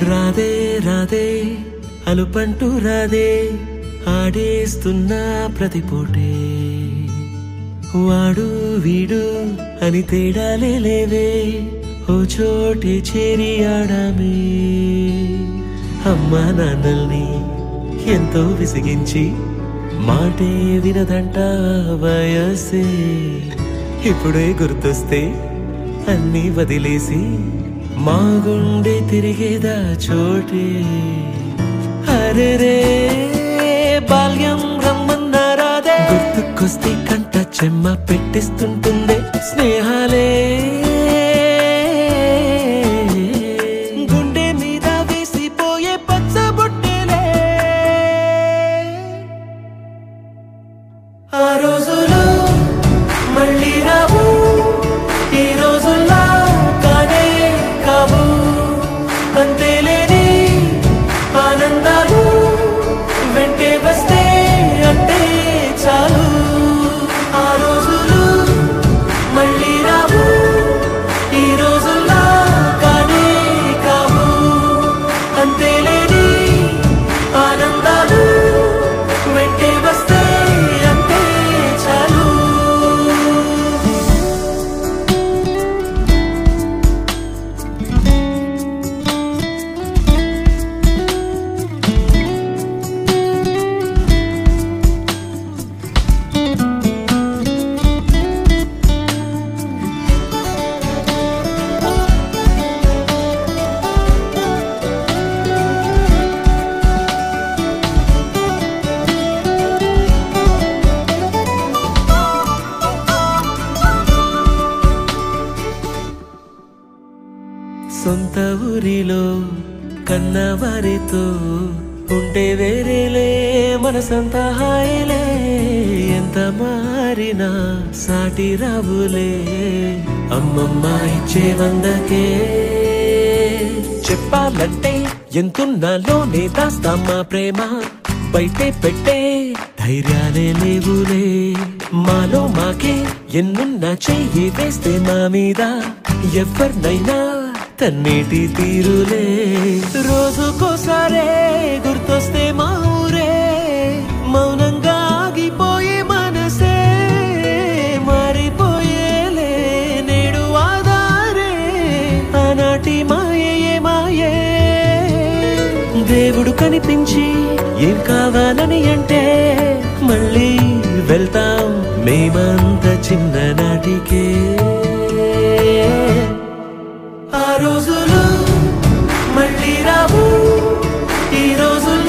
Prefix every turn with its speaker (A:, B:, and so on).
A: రాధే రాధే అలుపంటూ రాధే ఆడేస్తున్నా ప్రతిపోటే వాడు వీడు అని తేడాలే లేవే ఓ చోటే చేరి ఆడామే అమ్మా నాన్నల్ని ఎంతో విసిగించి మాటే వినదంట వయసే ఇప్పుడే గుర్తొస్తే అన్నీ వదిలేసి మా గుండె తిరిగేదా చోటే అరే రే బాల్యం రమ్మన్నారాదే గుర్తుకొస్తే కంట చెమ్మ పెట్టిస్తుంటుందే స్నేహాలే గుండె మీద వేసిపోయే పచ్చబొట్టెలే ఆ రోజులు మళ్ళీ రావు ఈ రోజుల్లా కానే కావు అంతేలేని ఆనందాలు వెంటే వస్తే అంటే చాలు ఆ రోజులు మళ్ళీ రావు ఈ రోజుల్లా కానే కావు అంతేలేని ఆనందాలు వెంటే వస్తే అంటే చాలు సొంత ఊరిలో కన్నవారితో ఉంటే వేరేలే మనసంతా హాయిలే ఎంత మారినా సాటి రావులే అమ్మమ్మ ఇచ్చే వందకే చెప్పాలంటే ఎంతున్నాలోనే దాస్తామా ప్రేమ బయటే పెట్టే ధైర్యాలే లేవులే మాలో మాకే ఎన్నున్నా చెయ్యి వేస్తే మా మీద ఎవరినైనా తన్నేటి తీరులే రోజుకోసారే గుర్తొస్తే మా ఊరే మౌనంగా ఆగిపోయే మనసే మారిపోయేలే నేడు ఆధారే ఆనాటి మాయే మాయే దేవుడు కనిపించి ఏం కావాలని అంటే మళ్ళీ వెళ్తాం మేమంత చిన్ననాటికే ఆ రోజులు మళ్ళీ రావు ఈ రోజులు